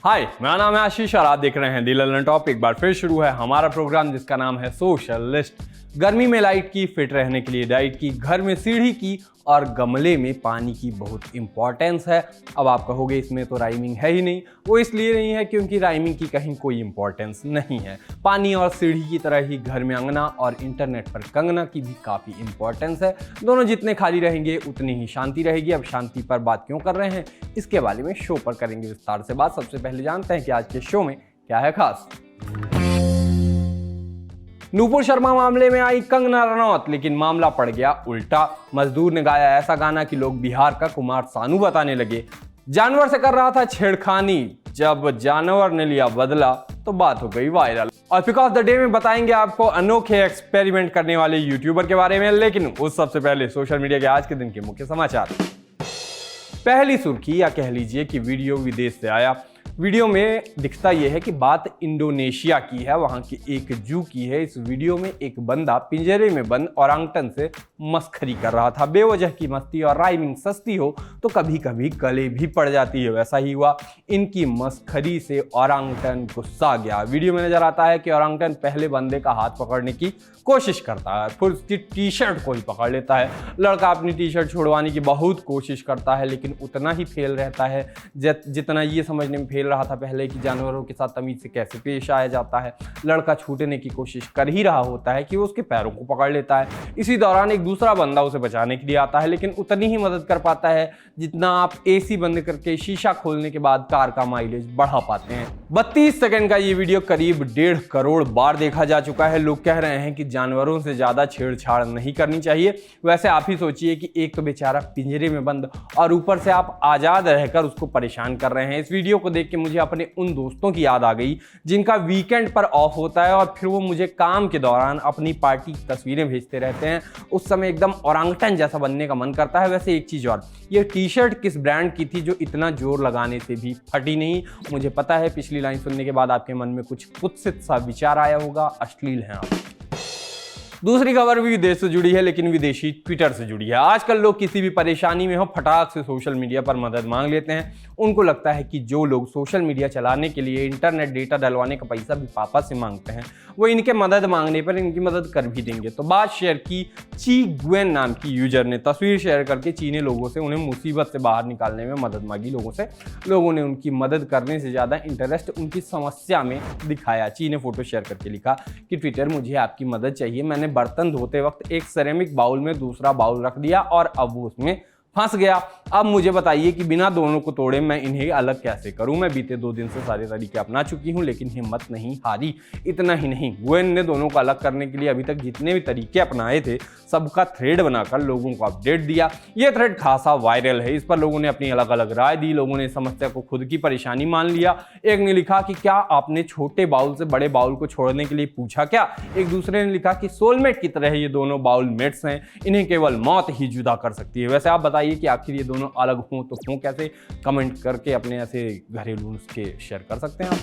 हाय, मेरा नाम है आशीष और आप देख रहे हैं दी ललन टॉप। एक बार फिर शुरू है हमारा प्रोग्राम जिसका नाम है सोशल लिस्ट। गर्मी में लाइट की, फिट रहने के लिए डाइट की, घर में सीढ़ी की और गमले में पानी की बहुत इंपॉर्टेंस है। अब आप कहोगे इसमें तो राइमिंग है ही नहीं। वो इसलिए नहीं है क्योंकि राइमिंग की कहीं कोई इंपॉर्टेंस नहीं है। पानी और सीढ़ी की तरह ही घर में अंगना और इंटरनेट पर कंगना की भी काफ़ी इंपॉर्टेंस है। दोनों जितने खाली रहेंगे उतनी ही शांति रहेगी। अब शांति पर बात क्यों कर रहे हैं, इसके बारे में शो पर करेंगे विस्तार से बात। सबसे पहले जानते हैं कि आज के शो में क्या है खास। नूपुर शर्मा मामले में आई कंगना रनौत, लेकिन मामला पड़ गया उल्टा। मजदूर ने गाया ऐसा गाना कि लोग बिहार का कुमार सानू बताने लगे। जानवर से कर रहा था छेड़खानी, जब जानवर ने लिया बदला तो बात हो गई वायरल। और पिक ऑफ द डे में बताएंगे आपको अनोखे एक्सपेरिमेंट करने वाले यूट्यूबर के बारे में, लेकिन उस सबसे पहले सोशल मीडिया के आज के दिन के मुख्य समाचार। पहली सुर्खी या कह लीजिए कि वीडियो विदेश से आया। वीडियो में दिखता यह है कि बात इंडोनेशिया की है, वहां की एक जू की है। इस वीडियो में एक बंदा पिंजरे में बंद ओरांगटन से मस्खरी कर रहा था। बेवजह की मस्ती और राइमिंग सस्ती हो तो कभी कभी गले भी पड़ जाती है, वैसा ही हुआ। इनकी मस्खरी से ओरांगटन गुस्सा गया। वीडियो में नजर आता है कि ओरांगटन पहले बंदे का हाथ पकड़ने की कोशिश करता है, फिर उसकी टी शर्ट को ही पकड़ लेता है। लड़का अपनी टी शर्ट छुड़वाने की बहुत कोशिश करता है, लेकिन उतना ही फेल रहता है जितना ये समझने में फेल रहा था पहले कि जानवरों के साथ तमीज से कैसे पेश आया जाता है। लड़का छूटने की कोशिश कर ही रहा होता है कि वो उसके पैरों को पकड़ लेता है। इसी दौरान एक दूसरा बंदा उसे बचाने के लिए आता है, लेकिन उतनी ही मदद कर पाता है जितना आप एसी बंद करके शीशा खोलने के बाद कार का माइलेज बढ़ा पाते हैं। 32 सेकंड का ये वीडियो करीब 1.5 करोड़ बार देखा जा चुका है। लोग कह रहे हैं कि जानवरों से ज्यादा छेड़छाड़ नहीं करनी चाहिए। वैसे आप ही सोचिए कि एक तो बेचारा पिंजरे में बंद और ऊपर से आप आजाद रहकर उसको परेशान कर रहे हैं। इस वीडियो को देख के मुझे अपने उन दोस्तों की याद आ गई जिनका वीकेंड पर ऑफ होता है और फिर वो मुझे काम के दौरान अपनी पार्टी की तस्वीरें भेजते रहते हैं। उस समय एकदम ओरांगटन जैसा बनने का मन करता है। वैसे एक चीज और, ये टी शर्ट किस ब्रांड की थी जो इतना जोर लगाने से भी फटी नहीं? मुझे पता है पिछली लाइन सुनने के बाद आपके मन में कुछ कुत्सित सा विचार आया होगा, अश्लील हैं आप। दूसरी खबर भी विदेश से जुड़ी है, लेकिन विदेशी ट्विटर से जुड़ी है। आजकल लोग किसी भी परेशानी में हो फटाक से सोशल मीडिया पर मदद मांग लेते हैं। उनको लगता है कि जो लोग सोशल मीडिया चलाने के लिए इंटरनेट डेटा डलवाने का पैसा भी पापा से मांगते हैं, वो इनके मदद मांगने पर इनकी मदद कर भी देंगे। तो बात शेयर की ची ग्वेन नाम की यूजर ने। तस्वीर शेयर करके चीनी लोगों से उन्हें मुसीबत से बाहर निकालने में मदद मांगी लोगों से। लोगों ने उनकी मदद करने से ज़्यादा इंटरेस्ट उनकी समस्या में दिखाया। ची ने फोटो शेयर करके लिखा कि ट्विटर, मुझे आपकी मदद चाहिए। मैंने बर्तन धोते वक्त एक सेरेमिक बाउल में दूसरा बाउल रख दिया और अब वो उसमें फंस गया। अब मुझे बताइए कि बिना दोनों को तोड़े मैं इन्हें अलग कैसे करूं? मैं बीते 2 दिन से सारे तरीके अपना चुकी हूं, लेकिन हिम्मत नहीं हारी। इतना ही नहीं, ग्वेन ने दोनों को अलग करने के लिए अभी तक जितने भी तरीके अपनाए थे सबका थ्रेड बनाकर लोगों को अपडेट दिया। ये थ्रेड खासा वायरल है। इस पर लोगों ने अपनी अलग अलग राय दी। लोगों ने समस्या को खुद की परेशानी मान लिया। एक ने लिखा कि क्या आपने छोटे बाउल से बड़े बाउल को छोड़ने के लिए पूछा क्या? एक दूसरे ने लिखा कि सोलमेट की तरह ये दोनों बाउल मेट्स हैं, इन्हें केवल मौत ही जुदा कर सकती है। वैसे आप बताइए कि आखिर ये दोनों अलग हों तो हों कैसे? कमेंट करके अपने ऐसे घरेलू नुस्खे शेयर कर सकते हैं आप।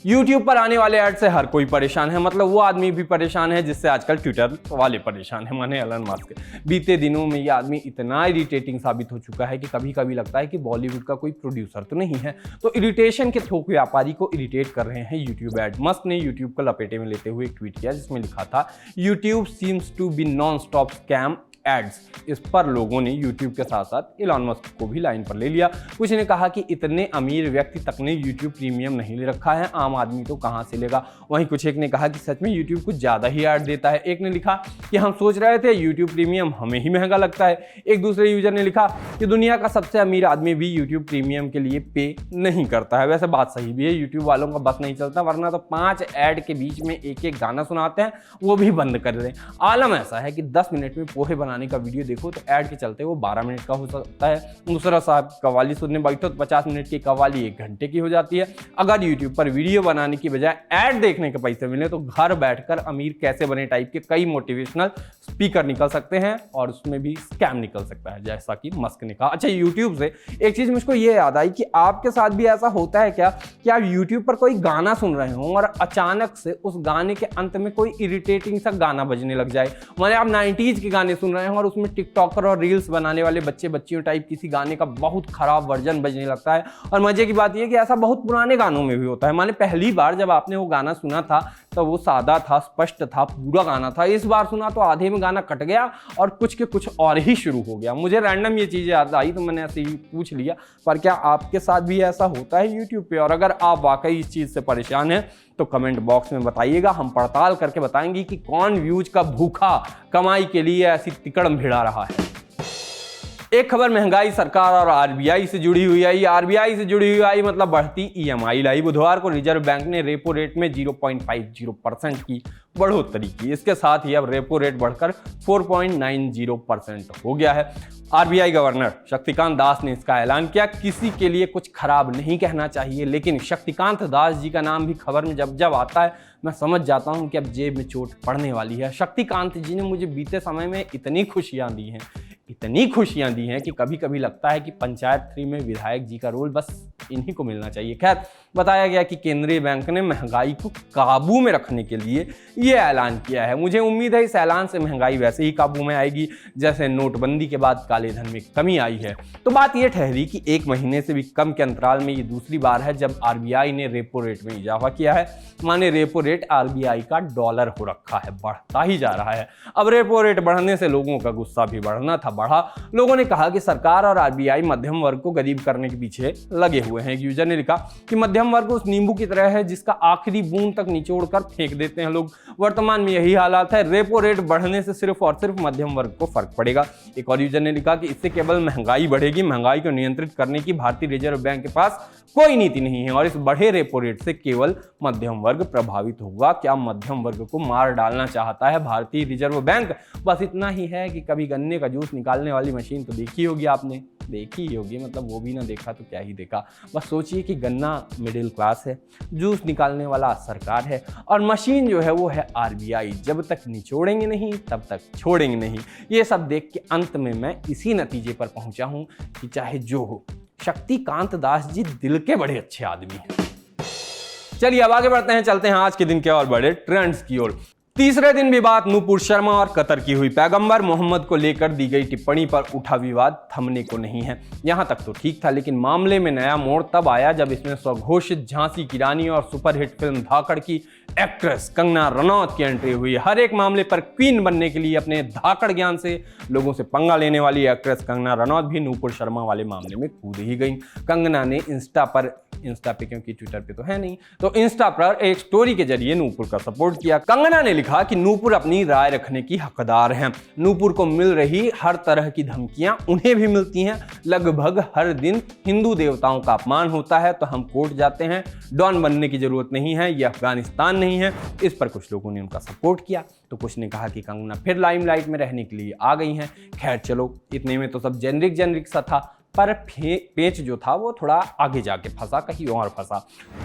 YouTube पर आने वाले ऐड से हर कोई परेशान है। मतलब वो आदमी भी परेशान है जिससे आजकल ट्विटर वाले परेशान है, माने एलन मस्क। बीते दिनों में ये आदमी इतना इरिटेटिंग साबित हो चुका है कि कभी कभी लगता है कि बॉलीवुड का कोई प्रोड्यूसर तो नहीं है। तो इरिटेशन के थोक व्यापारी को इरिटेट कर रहे हैं YouTube ऐड। मस्क ने YouTube को लपेटे में लेते हुए एक ट्वीट किया जिसमें लिखा था, YouTube seems to be non stop scam ads. इस पर लोगों ने YouTube के साथ साथ एलन मस्क को भी लाइन पर ले लिया। कुछ ने कहा कि इतने अमीर व्यक्ति तक ने YouTube प्रीमियम नहीं ले रखा है, आम आदमी तो कहां से लेगा। वहीं कुछ एक ने कहा कि सच में YouTube कुछ ज्यादा ही ऐड देता है। एक ने लिखा कि हम सोच रहे थे YouTube प्रीमियम हमें ही महंगा लगता है। एक दूसरे यूजर ने लिखा कि दुनिया का सबसे अमीर आदमी भी YouTube प्रीमियम के लिए पे नहीं करता है। वैसे बात सही भी है, YouTube वालों का बस नहीं चलता, वरना तो 5 ऐड के बीच में एक एक गाना सुनाते हैं, वो भी बंद कर दें। आलम ऐसा है कि 10 मिनट में पोहे बनाने का वीडियो देखो तो ऐड के चलते वो 12 मिनट का हो सकता है। दूसरा साहब कव्वाली सुनने बैठो तो 50 मिनट की कव्वाली 1 घंटे की हो जाती है। अगर YouTube पर वीडियो बनाने की बजाय ऐड देखने के पैसे मिले तो घर बैठकर अमीर कैसे बने टाइप के कई मोटिवेशनल स्पीकर निकल सकते हैं और उसमें भी स्कैम निकल सकता है, जैसा कि मस्क ने कहा। अच्छा, यूट्यूब से एक चीज़ मुझको ये याद आई कि आपके साथ भी ऐसा होता है क्या कि आप यूट्यूब पर कोई गाना सुन रहे हो और अचानक से उस गाने के अंत में कोई इरिटेटिंग सा गाना बजने लग जाए। माने आप 90s के गाने सुन रहे हैं और उसमें टिकटॉकर और रील्स बनाने वाले बच्चियों टाइप किसी गाने का बहुत खराब वर्जन बजने लगता है। और मजे की बात यह कि ऐसा बहुत पुराने गानों में भी होता है। माने पहली बार जब आपने वो गाना सुना था तो वो सादा था, स्पष्ट था, पूरा गाना था। इस बार सुना तो आधे में गाना कट गया और कुछ के कुछ और ही शुरू हो गया। मुझे रैंडम ये चीज़ें याद आई तो मैंने ऐसे ही पूछ लिया। पर क्या आपके साथ भी ऐसा होता है यूट्यूब पे? और अगर आप वाकई इस चीज़ से परेशान हैं तो कमेंट बॉक्स में बताइएगा। हम पड़ताल करके बताएंगे कि कौन व्यूज का भूखा कमाई के लिए ऐसी तिकड़म भिड़ा रहा है। एक खबर महंगाई, सरकार और आरबीआई से जुड़ी हुई आई। आरबीआई से जुड़ी हुई आई मतलब बढ़ती ईएमआई लाई। बुधवार को रिजर्व बैंक ने रेपो रेट में 0.50% की बढ़ोतरी की। इसके साथ ही अब रेपो रेट बढ़कर 4.90% हो गया है। आरबीआई गवर्नर शक्तिकांत दास ने इसका ऐलान किया। किसी के लिए कुछ खराब नहीं कहना चाहिए, लेकिन शक्तिकांत दास जी का नाम भी खबर में जब आता है मैं समझ जाता हूं कि अब जेब में चोट पड़ने वाली है। शक्तिकांत जी ने मुझे बीते समय में इतनी खुशियां दी हैं कि कभी कभी लगता है कि पंचायत 3 में विधायक जी का रोल बस इन्हीं को मिलना चाहिए। खैर, बताया गया कि केंद्रीय बैंक ने महंगाई को काबू में रखने के लिए ये ऐलान किया है। मुझे उम्मीद है इस ऐलान से महंगाई वैसे ही काबू में आएगी जैसे नोटबंदी के बाद काले धन में कमी आई है। तो बात यह ठहरी कि 1 महीने से भी कम के अंतराल में ये दूसरी बार है जब आरबीआई ने रेपो रेट में इजाफा किया है। माने रेपो रेट आरबीआई का डॉलर हो रखा है, बढ़ता ही जा रहा है। अब रेपो रेट बढ़ने से लोगों का गुस्सा भी बढ़ना था, बढ़ा। लोगों ने कहा कि सरकार और आरबीआई मध्यम वर्ग को गरीब करने के पीछे लगे हुए हैं। एक यूजर ने लिखा कि मध्यम वर्ग उस नींबू की तरह है जिसका आखिरी बूंद तक निचोड़ कर फेंक देते हैं लोग। वर्तमान में यही हालात है। रेपो रेट बढ़ने से सिर्फ और सिर्फ मध्यम वर्ग को फर्क पड़ेगा। एक और यूजर ने लिखा कि इससे केवल महंगाई बढ़ेगी। महंगाई को नियंत्रित करने की भारतीय रिजर्व बैंक के पास कोई नीति नहीं है और इस बढ़े रेपो रेट से केवल मध्यम वर्ग प्रभावित होगा। क्या मध्यम वर्ग को मार डालना चाहता है भारतीय रिजर्व बैंक? बस इतना ही है कि कभी गन्ने का जूस निकालने वाली मशीन तो देखी होगी आपने, देखी ही होगी, मतलब वो भी ना देखा तो क्या ही देखा। बस सोचिए कि गन्ना मिडिल क्लास है, जूस निकालने वाला सरकार है और मशीन जो है वो है आरबीआई। जब तक निचोड़ेंगे नहीं तब तक छोड़ेंगे नहीं। ये सब देख के अंत में मैं इसी नतीजे पर पहुंचा हूं कि चाहे जो हो, शक्तिकांत दास जी दिल के बड़े अच्छे आदमी हैं। चलिए अब आगे बढ़ते हैं, चलते हैं आज के दिन के और बड़े ट्रेंड्स की ओर। तीसरे दिन भी बात नूपुर शर्मा और कतर की हुई। पैगंबर मोहम्मद को लेकर दी गई टिप्पणी पर उठा विवाद थमने को नहीं है। यहां तक तो ठीक था, लेकिन मामले में नया मोड़ तब आया जब इसमें स्वघोषित झांसी की रानी और सुपरहिट फिल्म धाकड़ की एक्ट्रेस कंगना रनौत की एंट्री हुई। हर एक मामले पर क्वीन बनने के लिए अपने धाकड़ ज्ञान से लोगों से पंगा लेने वाली एक्ट्रेस कंगना रनौत भी नूपुर शर्मा वाले मामले में कूद ही गई। कंगना ने इंस्टा पे, क्योंकि ट्विटर पे तो है नहीं, तो इंस्टा पर एक स्टोरी के जरिए नूपुर का सपोर्ट किया। कंगना ने लिखा कि नूपुर अपनी राय रखने की हकदार हैं। नूपुर को मिल रही हर तरह की धमकियां उन्हें भी मिलती हैं। लगभग हर दिन हिंदू देवताओं का अपमान होता है तो हम कोर्ट जाते हैं। डॉन बनने की जरूरत नहीं है, यह अफगानिस्तान नहीं है। इस पर कुछ लोगों ने उनका सपोर्ट किया तो कुछ ने कहा कि कंगना फिर लाइमलाइट में रहने के लिए आ गई हैं। खैर चलो, इतने में तो सब जेनरिक सा था, पर पेच जो था वो थोड़ा आगे जाके फंसा, कहीं और फंसा।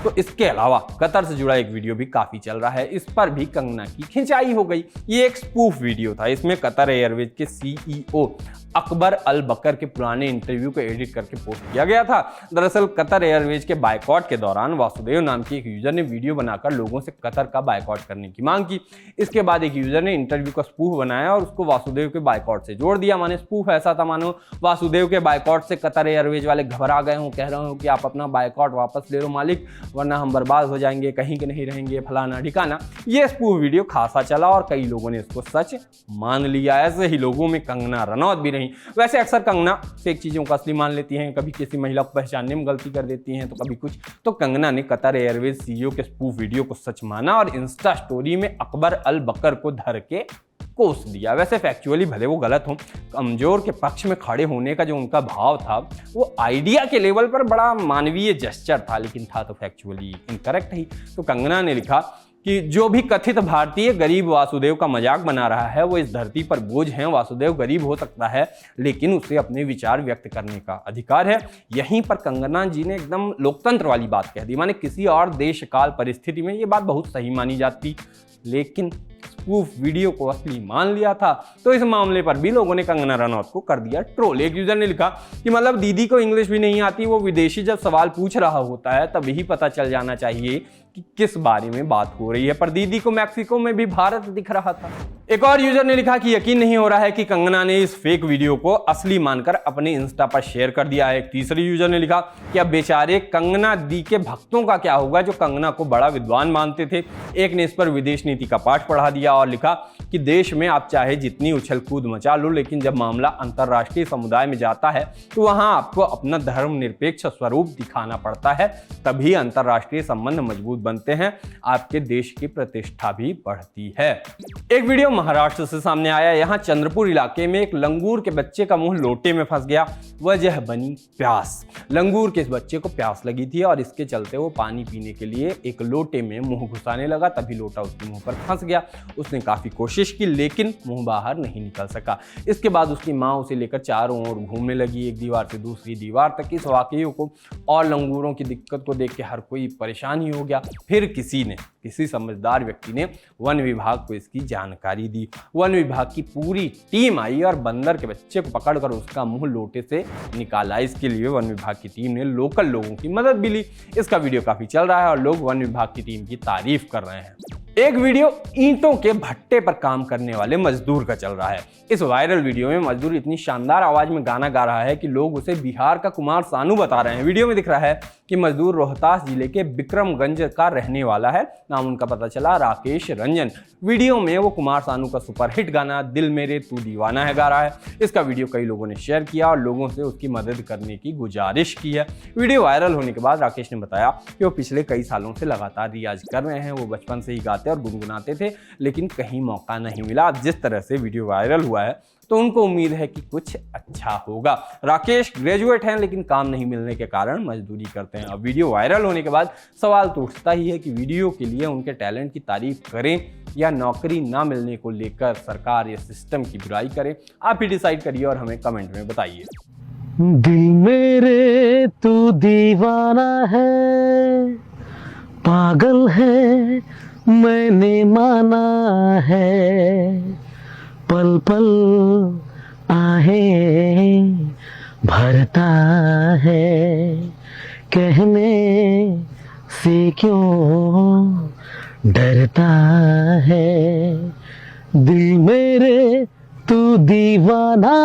तो इसके अलावा कतर से जुड़ा एक वीडियो भी काफी चल रहा है। इस पर भी कंगना की खिंचाई हो गई। ये एक स्पूफ वीडियो था। इसमें कतर एयरवेज के सीईओ अकबर अल बकर के पुराने इंटरव्यू को एडिट करके पोस्ट किया गया था। दरअसल कतर एयरवेज के बायकॉट के दौरान वासुदेव नाम के एक यूजर ने वीडियो बनाकर लोगों से कतर का बायकॉट करने की मांग की। इसके बाद एक यूजर ने इंटरव्यू का स्पूफ बनाया और उसको वासुदेव के बायकॉट से जोड़ दिया। माने स्पूफ ऐसा था मानो वासुदेव के बायकॉट से कतर एयरवेज वाले घबरा गए हों, कह रहे हो कि आप अपना बायकॉट वापस ले लो मालिक, वरना हम बर्बाद हो जाएंगे, कहीं के नहीं रहेंगे, फलाना ठिकाना। ये स्पूफ वीडियो खासा चला और कई लोगों ने इसको सच मान लिया। ऐसे ही लोगों में कंगना रनौत भी नहीं। वैसे अक्सर कंगना फेक चीजों को असली मान लेती हैं, कभी किसी महिला को पहचानने में गलती कर देती हैं तो कभी कुछ। तो कंगना ने कतर एयरवेज सीईओ के स्पूफ वीडियो को सच माना और इंस्टा स्टोरी में अकबर अल बकर को धर के कोस दिया। वैसे फैक्चुअली भले वो गलत हो, कमजोर के पक्ष में खड़े होने का जो उनका भाव था वो आइडिया के लेवल पर बड़ा मानवीय जेस्चर था, लेकिन था तो फैक्चुअली इनकरेक्ट ही। तो कंगना ने लिखा कि जो भी कथित भारतीय गरीब वासुदेव का मजाक बना रहा है वो इस धरती पर बोझ है। वासुदेव गरीब हो सकता है लेकिन उसे अपने विचार व्यक्त करने का अधिकार है। यहीं पर कंगना जी ने एकदम लोकतंत्र वाली बात कह दी। माने किसी और देश काल परिस्थिति में ये बात बहुत सही मानी जाती, लेकिन स्पूफ वीडियो को असली मान लिया था। तो इस मामले पर भी लोगों ने कंगना रनौत को कर दिया ट्रोल। एक यूजर ने लिखा कि मतलब दीदी को इंग्लिश भी नहीं आती, वो विदेशी जब सवाल पूछ रहा होता है तब ही पता चल जाना चाहिए कि किस बारे में बात हो रही है, पर दीदी को मैक्सिको में भी भारत दिख रहा था। एक और यूजर ने लिखा कि यकीन नहीं हो रहा है कि कंगना ने इस फेक वीडियो को असली मानकर अपने इंस्टा पर शेयर कर दिया है। एक तीसरे यूजर ने लिखा कि अब बेचारे कंगना दी के भक्तों का क्या होगा जो कंगना को बड़ा विद्वान मानते थे। एक ने इस पर विदेश नीति का पाठ पढ़ा दिया और लिखा कि देश में आप चाहे जितनी उछल कूद मचा लो, लेकिन जब मामला अंतर्राष्ट्रीय समुदाय में जाता है तो वहां आपको अपना धर्मनिरपेक्ष स्वरूप दिखाना पड़ता है, तभी अंतर्राष्ट्रीय संबंध मजबूत बनते हैं, आपके देश की प्रतिष्ठा भी बढ़ती है। एक वीडियो महाराष्ट्र से सामने आया। यहाँ चंद्रपुर इलाके में एक लंगूर के बच्चे का मुंह लोटे में फंस गया, वजह बनी प्यास। लंगूर के इस बच्चे को प्यास लगी थी और इसके चलते वो पानी पीने के लिए एक लोटे में मुंह घुसाने लगा, तभी लोटा उसके मुंह पर फंस गया। उसने काफी कोशिश की लेकिन मुंह बाहर नहीं निकल सका। इसके बाद उसकी माँ उसे लेकर चारों ओर घूमने लगी, एक दीवार से दूसरी दीवार तक। इस वाकये को और लंगूरों की दिक्कत को देख के हर कोई परेशान ही हो गया। फिर किसी समझदार व्यक्ति ने वन विभाग को इसकी जानकारी दी। वन विभाग की पूरी टीम आई और बंदर के बच्चे को पकड़कर उसका मुंह लोटे से निकाला। इसके लिए वन विभाग की टीम ने लोकल लोगों की मदद भी ली। इसका वीडियो काफी चल रहा है और लोग वन विभाग की टीम की तारीफ कर रहे हैं। एक वीडियो ईंटों के भट्टे पर काम करने वाले मजदूर का चल रहा है। इस वायरल वीडियो में मजदूर इतनी शानदार आवाज में गाना गा रहा है कि लोग उसे बिहार का कुमार सानू बता रहे हैं। वीडियो में दिख रहा है कि मजदूर रोहतास जिले के बिक्रमगंज का रहने वाला है। नाम उनका पता चला राकेश रंजन। वीडियो में वो कुमार सानू का सुपरहिट गाना दिल मेरे तू दीवाना है गा रहा है। इसका वीडियो कई लोगों ने शेयर किया और लोगों से उसकी मदद करने की गुजारिश की है। वीडियो वायरल होने के बाद राकेश ने बताया कि वो पिछले कई सालों से लगातार रियाज कर रहे हैं। वो बचपन से ही गाते और गुनगुनाते थे लेकिन कहीं मौका नहीं मिला। जिस तरह से वीडियो वायरल हुआ है तो उनको उम्मीद है कि कुछ अच्छा होगा। राकेश ग्रेजुएट हैं लेकिन काम नहीं मिलने के कारण मजदूरी करते हैं। अब वीडियो वायरल होने के बाद सवाल तो उठता ही है कि वीडियो के लिए उनके टैलेंट की तारीफ करें या नौकरी ना मिलने को लेकर सरकार या सिस्टम की बुराई करे। आप ही डिसाइड करिए और हमें कमेंट में बताइए। दिल मेरे तू दीवाना है, पागल है मैंने माना है, पल पल आहें भरता है, कहने से क्यों डरता है, दिल मेरे तू दीवाना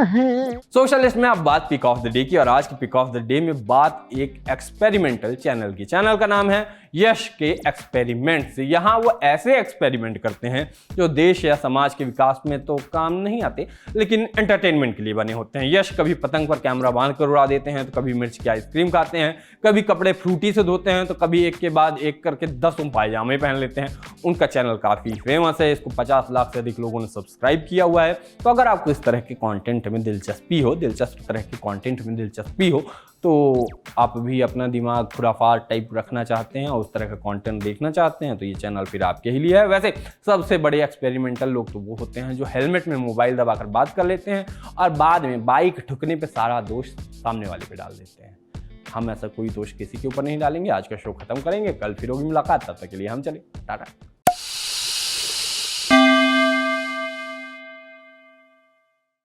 है। सोशल लिस्ट में आप बात पिक ऑफ द डे की और आज की पिक ऑफ द डे में बात एक एक्सपेरिमेंटल चैनल की। चैनल का नाम है यश के एक्सपेरिमेंट्स। यहाँ वो ऐसे एक्सपेरिमेंट करते हैं जो देश या समाज के विकास में तो काम नहीं आते लेकिन एंटरटेनमेंट के लिए बने होते हैं। यश कभी पतंग पर कैमरा बांध कर उड़ा देते हैं, तो कभी मिर्च की आइसक्रीम खाते हैं, कभी कपड़े फ्रूटी से धोते हैं, तो कभी एक के बाद एक करके 10 पायजामे पहन लेते हैं। उनका चैनल काफ़ी फेमस है, इसको 50 लाख से अधिक लोगों ने सब्सक्राइब किया हुआ है। तो अगर आपको इस तरह के कॉन्टेंट में दिलचस्प तरह के कॉन्टेंट में दिलचस्पी हो तो आप भी अपना दिमाग खुराफात टाइप रखना चाहते हैं और उस तरह का कंटेंट देखना चाहते हैं तो ये चैनल फिर आपके ही लिए है। वैसे सबसे बड़े एक्सपेरिमेंटल लोग तो वो होते हैं जो हेलमेट में मोबाइल दबाकर बात कर लेते हैं और बाद में बाइक ठुकने पे सारा दोष सामने वाले पे डाल देते हैं। हम ऐसा कोई दोष किसी के ऊपर नहीं डालेंगे। आज का शो खत्म करेंगे, कल फिर होगी मुलाकात, तब तक के लिए हम चले टाटा।